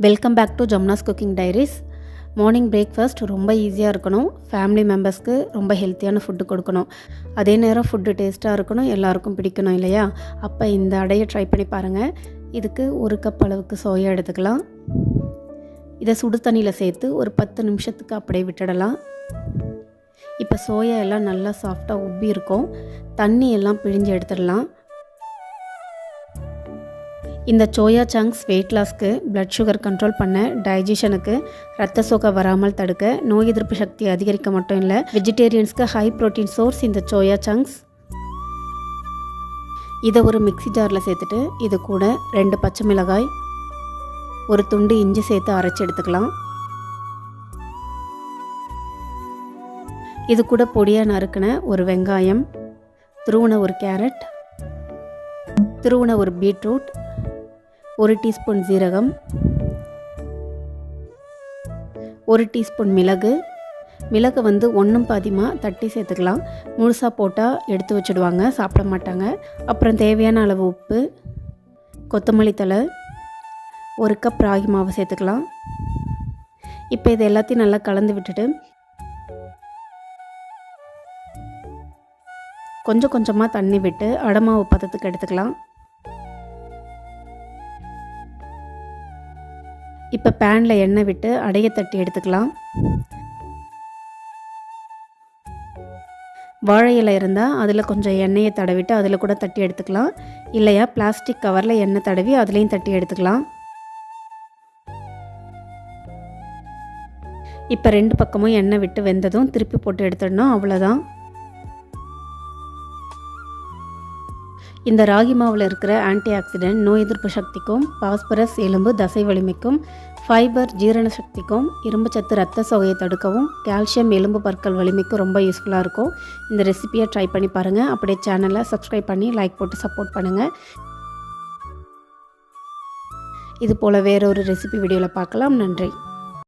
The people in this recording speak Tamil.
Welcome back to Jamuna's cooking diaries. Morning breakfast ரொம்ப ஈஸியாக இருக்கணும், ஃபேமிலி மெம்பர்ஸ்க்கு ரொம்ப ஹெல்த்தியான ஃபுட்டு கொடுக்கணும், அதே நேரம் ஃபுட்டு டேஸ்ட்டாக இருக்கணும், எல்லாருக்கும் பிடிக்கணும் இல்லையா? அப்போ இந்த அடையை ட்ரை பண்ணி பாருங்கள். இதுக்கு 1 கப் அளவுக்கு சோயா எடுத்துக்கலாம். இதை சுடு தண்ணியில் சேர்த்து ஒரு 10 நிமிஷத்துக்கு அப்படியே விட்டுடலாம். இப்போ சோயா எல்லாம் நல்லா சாஃப்டாக உப்பி இருக்கும். தண்ணி எல்லாம் பிழிஞ்சு எடுத்துடலாம். இந்த சோயா சங்க்ஸ் வெயிட் லாஸ்க்கு, பிளட் சுகர் கண்ட்ரோல் பண்ண, டைஜஷனுக்கு, ரத்த சோகை வராமல் தடுக்க, நோய் எதிர்ப்பு சக்தி அதிகரிக்க மட்டும் இல்லை, வெஜிடேரியன்ஸ்க்கு ஹை ப்ரோட்டீன் சோர்ஸ் இந்த சோயா சங்க்ஸ். இதை ஒரு மிக்ஸி ஜாரில் சேர்த்துட்டு இது கூட 2 பச்சை மிளகாய், ஒரு துண்டு இஞ்சி சேர்த்து அரைச்சி எடுத்துக்கலாம். இது கூட பொடியாக நறுக்கின ஒரு வெங்காயம், துருவின ஒரு கேரட், துருவின ஒரு பீட்ரூட், 1 டீஸ்பூன் ஜீரகம், 1 டீஸ்பூன் மிளகு. மிளகு வந்து 1 பாதிமாக தட்டி சேர்த்துக்கலாம். முழுசாக போட்டால் எடுத்து வச்சுடுவாங்க, சாப்பிட மாட்டாங்க. அப்புறம் தேவையான அளவு உப்பு, கொத்தமல்லி தழை, 1 கப் ராகி மாவு சேர்த்துக்கலாம். இப்போ இது எல்லாத்தையும் நல்லா கலந்து விட்டுட்டு கொஞ்சம் கொஞ்சமாக தண்ணி விட்டு அடமாவு பதத்துக்கு எடுத்துக்கலாம். இப்போ பேனில் எண்ணெய் விட்டு அடையை தட்டி எடுத்துக்கலாம். வாழை இலை இருந்தால் அதில் கொஞ்சம் எண்ணெயை தடவிட்டு அதில் கூட தட்டி எடுத்துக்கலாம். இல்லையா பிளாஸ்டிக் கவரில் எண்ணெய் தடவி அதுலேயும் தட்டி எடுத்துக்கலாம். இப்போ 2 பக்கமும் எண்ணெய் விட்டு வெந்ததும் திருப்பி போட்டு எடுத்துடணும், அவ்வளோதான். இந்த ராகி மாவில் இருக்கிற ஆன்டி ஆக்சிடென்ட் நோய் எதிர்ப்பு சக்திக்கும், பாஸ்பரஸ் எலும்பு தசை வலிமைக்கும், ஃபைபர் ஜீரண சக்திக்கும், இரும்பு சத்து ரத்த சோகையை தடுக்கவும், கால்சியம் எலும்பு பற்கள் வலிமைக்கும் ரொம்ப யூஸ்ஃபுல்லாக இருக்கும். இந்த ரெசிபியை ட்ரை பண்ணி பாருங்கள். அப்படியே சேனலை சப்ஸ்கிரைப் பண்ணி லைக் போட்டு சப்போர்ட் பண்ணுங்கள். இது போல் வேறொரு ரெசிபி வீடியோவில் பார்க்கலாம். நன்றி.